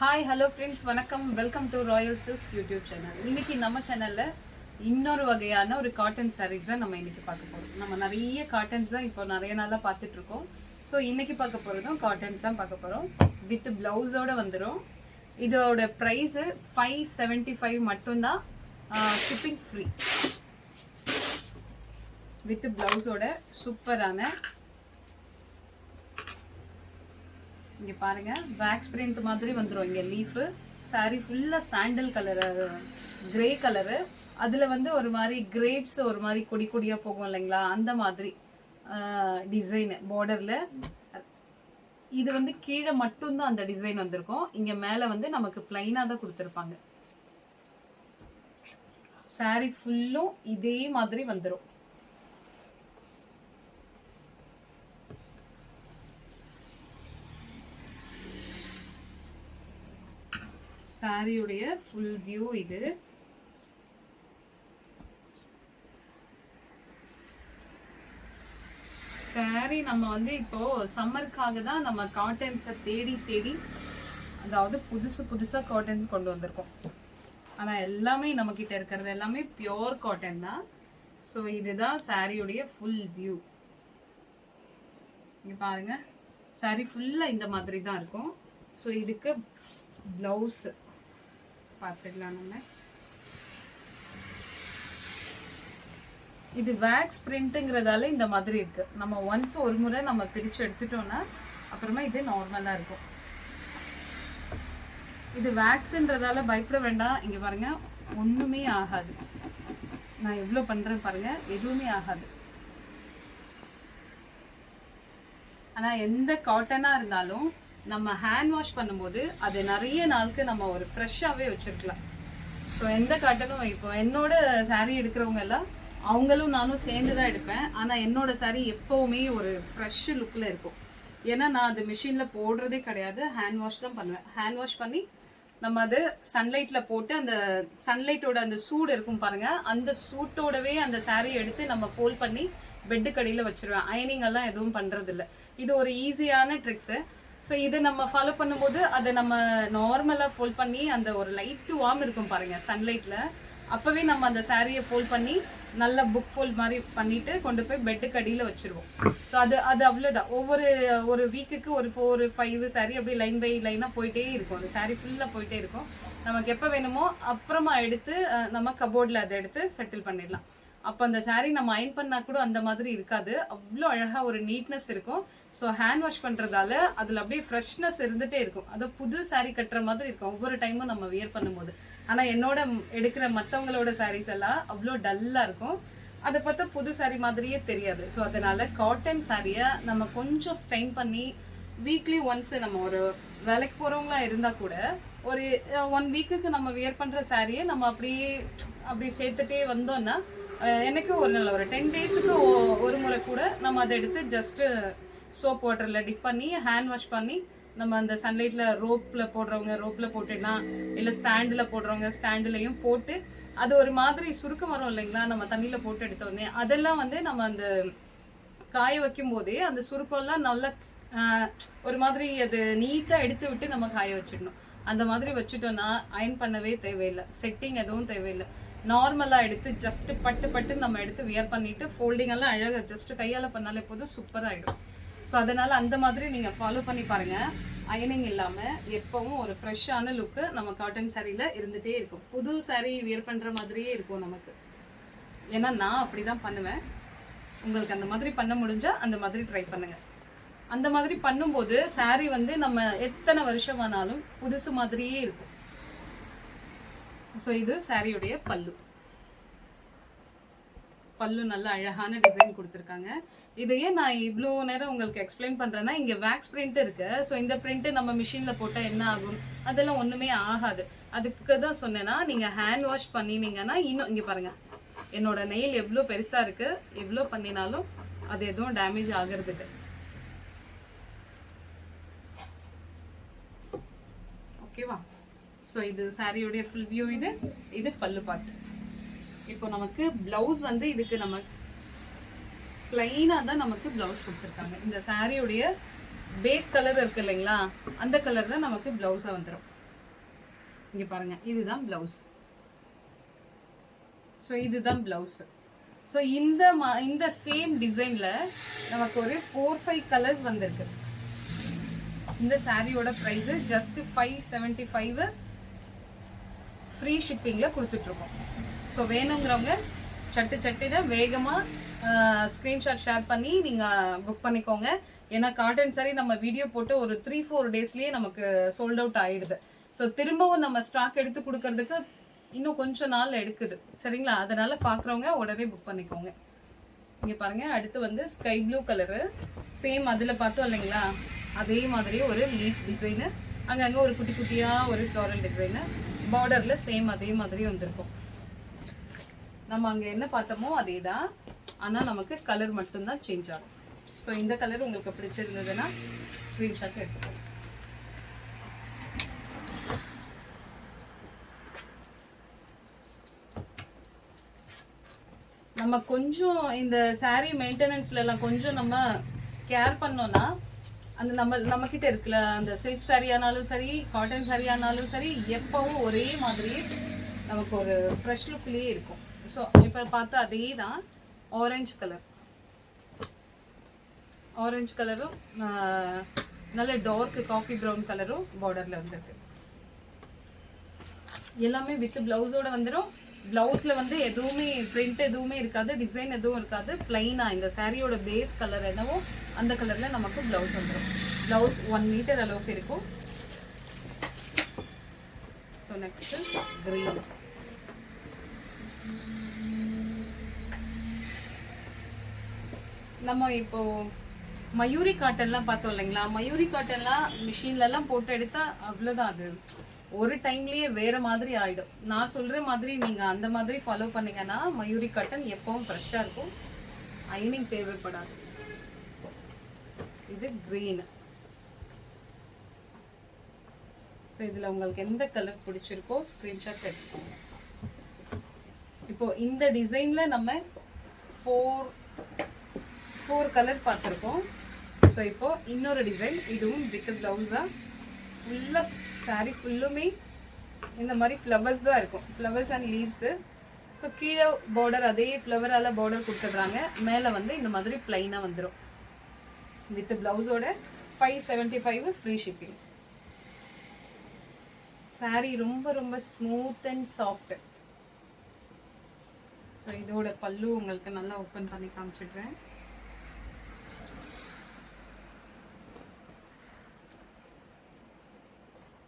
Hi hello friends, வணக்கம். Welcome to Royal silks YouTube channel. இன்னைக்கு நம்ம சேனல்ல இன்னொரு வகையான ஒரு காட்டன் சாரீஸ் தான் நம்ம இன்னைக்கு பார்க்க போறோம். நம்ம நிறைய காட்டன்ஸ் தான் இப்போ நிறைய நாளா பார்த்துட்டு இருக்கோம். ஸோ இன்னைக்கு பார்க்க போறதும் காட்டன்ஸ் தான் பார்க்க போறோம். வித் பிளவுஸோட வந்துடும். இதோட ப்ரைஸ் 575 மட்டும்தான். Shipping free. வித் பிளவுஸோட சூப்பரான, இங்க பாருங்க, வேக்ஸ் பிரிண்ட் மாதிரி வந்துடும். இங்க லீஃப் சாரி ஃபுல்லா சாண்டல் கலர், கிரே கலரு. அதுல வந்து ஒரு மாதிரி கிரேப்ஸ் ஒரு மாதிரி கொடி கொடியா போகும் இல்லைங்களா, அந்த மாதிரி டிசைன் பார்டர்ல. இது வந்து கீழே மட்டும்தான் அந்த டிசைன் வந்திருக்கும். இங்க மேல வந்து நமக்கு பிளைனா தான் கொடுத்துருப்பாங்க. சாரி ஃபுல்லும் இதே மாதிரி வந்துடும். சாரியுடைய ஃபுல் வியூ இது. சாரி நம்ம வந்து இப்போ சம்மருக்காக தான் நம்ம காட்டன்ஸை தேடி தேடி, அதாவது புதுசா காட்டன்ஸ் கொண்டு வந்திருக்கோம். ஆனா எல்லாமே நம்ம கிட்ட இருக்கிறது எல்லாமே பியோர் காட்டன் தான். ஸோ இதுதான் சாரியுடைய ஃபுல் வியூ. இங்க பாருங்க, சாரி ஃபுல்லா இந்த மாதிரி தான் இருக்கும். ஸோ இதுக்கு பிளவுஸ் பார்த்துக்கலாம். நம்ம இது வேக்ஸ் பிரிண்ட்ங்கிறதால இந்த மாதிரி இருக்கு. நம்ம ஒன்ஸ் ஒரு முறை நம்ம பிரிச்சு எடுத்துட்டோம்னா அப்புறமா இது நார்மலா இருக்கும். இது வேக்ஸ்ன்றதால பயப்பட வேண்டாம். இங்க பாருங்க, ஒண்ணுமே ஆகாது. நான் எவ்வளவு பண்றேன் பாருங்க, எதுவுமே ஆகாது. ஆனா எந்த காட்டனா இருந்தாலும் நம்ம ஹேண்ட் வாஷ் பண்ணும்போது அது நிறைய நாளுக்கு நம்ம ஒரு ஃப்ரெஷ்ஷாவே வச்சிருக்கலாம். ஸோ எந்த காட்டனும், இப்போ என்னோட சாரீ எடுக்கிறவங்க எல்லாம் அவங்களும் நானும் சேர்ந்து தான் எடுப்பேன். ஆனா என்னோட சாரீ எப்பவுமே ஒரு ஃப்ரெஷ் லுக்ல இருக்கும். ஏன்னா நான் அது மிஷின்ல போடுறதே கிடையாது, ஹேண்ட் வாஷ் தான் பண்ணுவேன். ஹேண்ட் வாஷ் பண்ணி நம்ம அது சன்லைட்ல போட்டு, அந்த சன்லைட்டோட அந்த சூடு இருக்கும் பாருங்க, அந்த சூட்டோடவே அந்த சாரீ எடுத்து நம்ம ஃபோல்ட் பண்ணி பெட்டு கடியில வச்சிருவேன். அயனிங் எல்லாம் எதுவும் பண்றது இல்லை. இது ஒரு ஈஸியான ட்ரிக்ஸ். ஸோ இதை நம்ம ஃபாலோ பண்ணும்போது அதை நம்ம நார்மலா ஃபோல்ட் பண்ணி, அந்த ஒரு லைட் வார்ம் இருக்கும் பாருங்க சன்லைட்ல, அப்பவே நம்ம அந்த சாரியை ஃபோல்ட் பண்ணி நல்ல புக் ஃபோல்ட் மாதிரி பண்ணிட்டு கொண்டு போய் பெட்டுக்கு அடியில வச்சிருவோம். ஸோ அது அவ்வளவுதான். ஒரு வீக்குக்கு ஒரு 4-5 சாரி அப்படி லைன் பை லைனா போயிட்டே இருக்கும். அந்த சாரி ஃபுல்லா போயிட்டே இருக்கும். நமக்கு எப்ப வேணுமோ அப்புறமா எடுத்து நம்ம கபோர்ட்ல அதை எடுத்து செட்டில் பண்ணிடலாம். அப்ப அந்த சாரி நம்ம அயன் பண்ணா கூட அந்த மாதிரி இருக்காது. அவ்வளோ அழகா ஒரு நீட்னஸ் இருக்கும். ஸோ ஹேண்ட் வாஷ் பண்றதால அதுல அப்படியே ஃப்ரெஷ்னஸ் இருந்துட்டே இருக்கும். அது புது சாரி கட்டுற மாதிரி இருக்கும் ஒவ்வொரு டைமும் நம்ம வியர் பண்ணும்போது. ஆனா என்னோட எடுக்கிற மத்தவங்களோட சாரீஸ் எல்லாம் அவ்வளோ டல்லா இருக்கும். அதை பார்த்தா புது சாரி மாதிரியே தெரியாது. ஸோ அதனால காட்டன் சாரிய நம்ம கொஞ்சம் ஸ்ட்ரெயின் பண்ணி வீக்லி ஒன்ஸ், நம்ம ஒரு வேலைக்கு போறவங்களா இருந்தா கூட ஒரு 1 வீக்குக்கு நம்ம வியர் பண்ற சாரியை நம்ம அப்படி சேர்த்துட்டே வந்தோம்னா, எனக்கு ஒரு நாள் ஒரு 10 டேஸுக்கு ஒரு முறை கூட நம்ம அதை எடுத்து ஜஸ்ட் சோப் வாட்டர்ல டிப் பண்ணி ஹேண்ட் வாஷ் பண்ணி, நம்ம அந்த சன்லைட்ல ரோப்ல போடுறவங்க ரோப்ல போட்டுடலாம், இல்ல ஸ்டாண்ட்ல போடுறவங்க ஸ்டாண்ட்லயும் போட்டு, அது ஒரு மாதிரி சுருக்கம் வரும் இல்லைங்களா நம்ம தண்ணியில போட்டு எடுத்தோடனே, அதெல்லாம் வந்து நம்ம அந்த காய வைக்கும் போதே அந்த சுருக்கம் எல்லாம் நல்லா ஒரு மாதிரி அது நீட்டா எடுத்து விட்டு நம்ம காய வச்சிடணும். அந்த மாதிரி வச்சுட்டோம்னா அயன் பண்ணவே தேவையில்லை, செட்டிங் எதுவும் தேவையில்லை. நார்மலா எடுத்து ஜஸ்ட் பட்டு நம்ம எடுத்து வியர் பண்ணிட்டு ஃபோல்டிங் எல்லாம் அழகா ஜஸ்ட் கையால பண்ணாலே போதும், சூப்பரா ஆயிடும். ஸோ அதனால அந்த மாதிரி நீங்க ஃபாலோ பண்ணி பாருங்க. அயனிங் இல்லாம எப்பவும் ஒரு ஃப்ரெஷ்ஷான லுக்கு நம்ம காட்டன் சாரியில இருந்துட்டே இருக்கும். புது சாரி வியர் பண்ற மாதிரியே இருக்கும் நமக்கு. ஏன்னா நான் அப்படிதான் பண்ணுவேன். உங்களுக்கு அந்த மாதிரி பண்ண முடிஞ்சா அந்த மாதிரி ட்ரை பண்ணுங்க. அந்த மாதிரி பண்ணும்போது சாரி வந்து நம்ம எத்தனை வருஷமானாலும் புதுசு மாதிரியே இருக்கும். ஸோ இது சாரியுடைய பல்லு. பல்லு நல்ல அழகான டிசைன் கொடுத்துருக்காங்க. இதையே நான் இவ்வளோ நேரம் உங்களுக்கு எக்ஸ்பிளைன் பண்றேன்னா, இங்க வேக்ஸ் பிரிண்ட் இருக்கு. ஸோ இந்த பிரிண்ட் நம்ம மிஷின்ல போட்டா என்ன ஆகும்? அதெல்லாம் ஒண்ணுமே ஆகாது. அதுக்கு தான் சொன்னேன்னா, நீங்க ஹேண்ட் வாஷ் பண்ணினீங்கன்னா இன்னும், இங்க பாருங்க, என்னோட நெயில் எவ்வளோ பெருசா இருக்கு, எவ்வளோ பண்ணினாலும் அது எதுவும் டேமேஜ் ஆகுறதுக்கு. ஓகேவா? ஸோ இது சாரியோடைய ஃபுல் வியூ. இது பல்லு பார்ட். இப்போ நமக்கு பிளவுஸ் வந்து இதுக்கு நம்ம பிளைனா தான் நமக்கு பிளவுஸ் கொடுத்துருக்காங்க. இந்த சாரியுடைய பேஸ் கலர் இருக்கு இல்லைங்களா, அந்த கலர் தான் நமக்கு பிளவுஸா வந்துடும். இங்க பாருங்க, இதுதான் பிளவுஸ். ஸோ இதுதான் பிளவுஸ். ஸோ இந்த சேம் டிசைன்ல நமக்கு ஒரு 4-5 கலர்ஸ் வந்திருக்கு. இந்த சாரியோட பிரைஸ் ஜஸ்ட் 575 ஃப்ரீ ஷிப்பிங்ல கொடுத்துட்டு இருக்கோம். ஸோ வேணுங்கிறவங்க சட்டுன்னு வேகமா ஸ்கிரீன்ஷாட் ஷேர் பண்ணி நீங்க புக் பண்ணிக்கோங்க. ஏன்னா காட்டன் சாரி நம்ம வீடியோ போட்டு ஒரு 3-4 டேஸ்லயே நமக்கு சோல்ட் அவுட் ஆயிடுது. ஸோ திரும்பவும் நம்ம ஸ்டாக் எடுத்து கொடுக்கறதுக்கு இன்னும் கொஞ்சம் நாள் எடுக்குது, சரிங்களா? அதனால பாக்குறவங்க உடனே புக் பண்ணிக்கோங்க. இங்க பாருங்க, அடுத்து வந்து ஸ்கை ப்ளூ கலரு. சேம் அதுல பார்த்தோம் இல்லைங்களா, அதே மாதிரியே ஒரு லீஃப் டிசைனு, அங்கங்க ஒரு குட்டி குட்டியா ஒரு ஃப்ளோரல் டிசைனு, பார்டர்ல சேம் அதே மாதிரி வந்திருக்கும். நம்ம அங்க என்ன பார்த்தோமோ அதே தான், ஆனா நமக்கு கலர் மட்டும்தான் சேஞ்ச் ஆகும். ஸோ இந்த கலர் உங்களுக்கு பிடிச்சிருந்ததுன்னா ஸ்கிரீன்ஷாட் எடுத்துக்கோங்க. நம்ம கொஞ்சம் இந்த சாரி மெயின்டெனன்ஸ்ல எல்லாம் கொஞ்சம் நம்ம கேர் பண்ணோம்னா, அந்த நம்ம கிட்ட இருக்குல்ல, அந்த சில்க் சாரி ஆனாலும் சரி, காட்டன் சாரி ஆனாலும் சரி, எப்பவும் ஒரே மாதிரி நமக்கு ஒரு ஃப்ரெஷ் லுக்லயே இருக்கும். ஸோ இப்ப பார்த்தா அதே தான் ஆரஞ்சு கலரும் நல்ல டார்க் காஃபி ப்ரௌன் கலரும் பார்டர்ல வந்துருக்கு. எல்லாமே வித் பிளவுஸோட வந்துடும். பிளவுஸ்ல வந்து எதுவுமே பிரிண்ட் எதுவுமே இருக்காது, டிசைன் எதுவும் இருக்காது. பிளைனா இந்த சாரியோட பேஸ் கலர் என்னவோ அந்த கலர்ல நமக்கு பிளவுஸ் வந்துடும். பிளவுஸ் 1 மீட்டர் அளவுக்கு இருக்கும். So next green. நம்ம இப்போ மயூரி காட்டன்லாம் பார்த்தோம் இல்லைங்களா, மயூரி காட்டன்லாம் மிஷின்ல எல்லாம் போட்டு எடுத்தா அவ்வளவுதான், அது ஒரு டைம்லயே வேற மாதிரி ஆயிடும். நான் சொல்ற மாதிரி நீங்க அந்த மாதிரி ஃபாலோ பண்ணீங்கன்னா மயூரி காட்டன் எப்பவும் ஃப்ரெஷ்ஷா இருக்கும், அயனிங் தேவைப்படாது. இது கிரீன். ஸோ இதுல உங்களுக்கு எந்த கலர் பிடிச்சிருக்கோ ஸ்கிரீன்ஷாட் எடுத்துக்கோங்க. இப்போ இந்த டிசைன்ல நம்ம 4 கலர் பார்த்துருக்கோம். ஸோ இப்போ இன்னொரு டிசைன், இதுவும் வித் பிளவுஸா, ஃபுல்லா சாரி ஃபுல்லுமே இந்த மாதிரி ஃப்ளவர்ஸ் தான் இருக்கும், ஃப்ளவர்ஸ் அண்ட் லீவ்ஸ். ஸோ கீழே பார்டர் அதே ஃப்ளவரால பார்டர் கொடுத்துடுறாங்க, மேலே வந்து இந்த மாதிரி பிளைனா வந்துடும். வித் பிளவுஸோட 575 ஃப்ரீ ஷிப்பிங். சாரி ரொம்ப ரொம்ப ஸ்மூத் அண்ட் சாஃப்ட். ஸோ இதோட பல்லு உங்களுக்கு நல்லா ஓப்பன் பண்ணி காமிச்சிடுறேன்.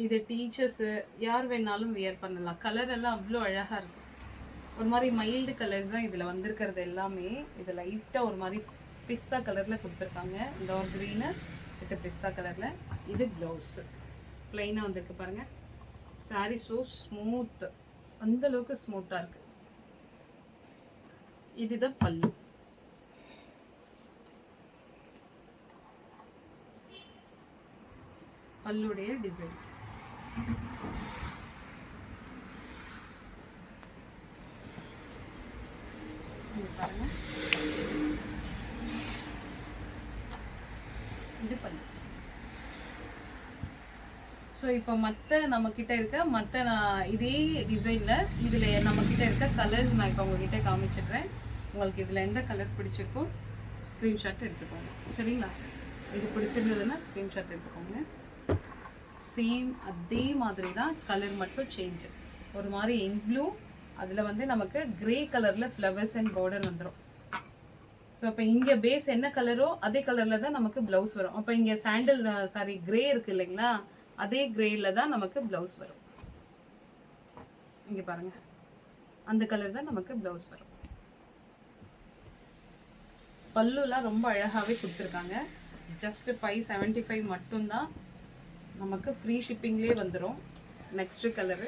இது டீச்சர்ஸ் யார் வேணாலும் வியர் பண்ணலாம். கலர் எல்லாம் அவ்வளோ அழகா இருக்கும். ஒரு மாதிரி மைல்டு கலர்ஸ் தான் இதுல வந்திருக்கிறது எல்லாமே. இது லைட்டா ஒரு மாதிரி பிஸ்தா கலர்ல கொடுத்துருக்காங்க, டார்க் கிரீனு வித் பிஸ்தா கலர்ல. இது பிளவுஸ் பிளைனா வந்திருக்கு பாருங்க. சாரி சோ ஸ்மூத், அந்த அளவுக்கு ஸ்மூத்தா இருக்கு. இதுதான் பல்லு. பல்லுடைய டிசைன். பாருங்க, இது பல்லு. ஸோ இப்போ மற்ற நம்ம கிட்ட இருக்க மற்ற இதே டிசைன்ல இதுல நம்ம கிட்ட இருக்க கலர்ஸ் நான் இப்போ உங்ககிட்ட காமிச்சிடுறேன். உங்களுக்கு இதுல எந்த கலர் பிடிச்சிருக்கோ ஸ்கிரீன்ஷாட் எடுத்துக்கோங்க, சரிங்களா? இது பிடிச்சிருந்ததுன்னா ஸ்கிரீன்ஷாட் எடுத்துக்கோங்க. சேம் அதே மாதிரி தான், கலர் மட்டும் சேஞ்ச். ஒரு மாதிரி இங்க் ப்ளூ, அதுல வந்து நமக்கு கிரே கலர்ல ஃப்ளவர்ஸ் அண்ட் பார்டர் வந்துடும். ஸோ அப்போ இங்க பேஸ் என்ன கலரோ அதே கலர்ல தான் நமக்கு பிளவுஸ் வரும். அப்போ இங்க சாண்டல் சாரி கிரே இருக்கு இல்லைங்களா, அதே கிரேல தான் நமக்கு பிளவுஸ் வரும். இங்க பாருங்க, அந்த கலர் தான் நமக்கு பிளவுஸ் வரும். பல்லுலாம் ரொம்ப அழகாவே கொடுத்துருக்காங்க. ஜஸ்ட் 575 மட்டும்தான், நமக்கு ஃப்ரீ ஷிப்பிங்லேயே வந்துடும். Next colour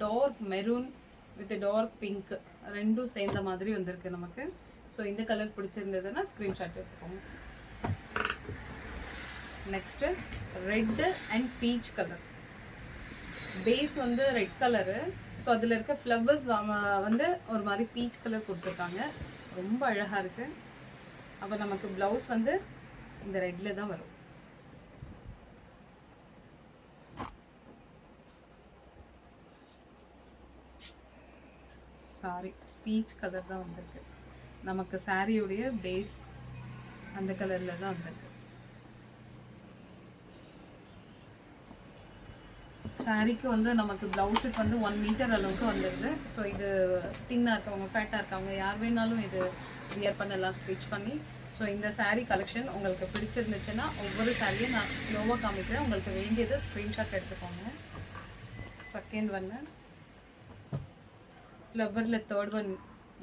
dark maroon with dark pink, ரெண்டும் சேர்ந்த மாதிரி வந்திருக்கு நமக்கு. ஸோ இந்த கலர் பிடிச்சிருந்ததுன்னா ஸ்க்ரீன்ஷாட் எடுத்துக்கோங்க. Next red and peach colour. Base வந்து ரெட் கலரு, ஸோ அதில் இருக்க ஃப்ளவர்ஸ் வந்து ஒரு மாதிரி பீச் கலர் கொடுத்துருக்காங்க, ரொம்ப அழகா இருக்கு. அப்போ நமக்கு பிளவுஸ் வந்து இந்த ரெட்ல தான் வரும். சாரி பீச் கலர் தான் வந்திருக்கு. நமக்கு சாரியுடைய பேஸ் அந்த கலர்ல தான் வந்திருக்கு. சாரிக்கு வந்து நமக்கு பிளவுஸுக்கு வந்து 1 மீட்டர் அளவுக்கு வந்துடுது. ஸோ இது தின்னாக இருக்கவங்க ஃபேட்டாக இருக்கவங்க யார் வேணாலும் இது வியர் பண்ணலாம் ஸ்டிச் பண்ணி. ஸோ இந்த சாரீ கலெக்ஷன் உங்களுக்கு பிடிச்சிருந்துச்சுன்னா ஒவ்வொரு சாரியும் நான் ஸ்லோவாக காமிக்கிறேன். உங்களுக்கு வேண்டியது ஸ்க்ரீன்ஷாட் எடுத்துக்கோங்க. செகண்ட் ஒன்று ஃப்ளவரில் தேர்ட் ஒன்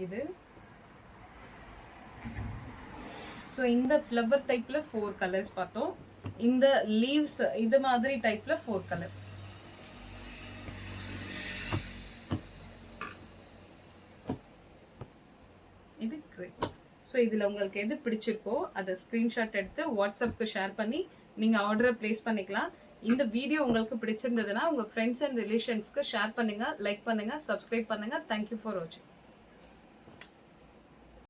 இது. ஸோ இந்த ஃப்ளவர் டைப்பில் 4 கலர்ஸ் பார்த்தோம். இந்த லீவ்ஸ் இது மாதிரி டைப்பில் 4 கலர். இது கிரேப். ஸோ இதில் உங்களுக்கு எது பிடிச்சிருக்கோ அதை ஸ்க்ரீன்ஷாட் எடுத்து வாட்ஸ்அப்க்கு ஷேர் பண்ணி நீங்கள் ஆர்டரை ப்ளேஸ் பண்ணிக்கலாம். இந்த வீடியோ உங்களுக்கு பிடிச்சிருந்ததுன்னா உங்கள் ஃப்ரெண்ட்ஸ் அண்ட் ரிலேஷன்ஸ்க்கு ஷேர் பண்ணுங்கள், லைக் பண்ணுங்கள், சப்ஸ்கிரைப் பண்ணுங்கள். தேங்க்யூ ஃபார் வாட்சிங்.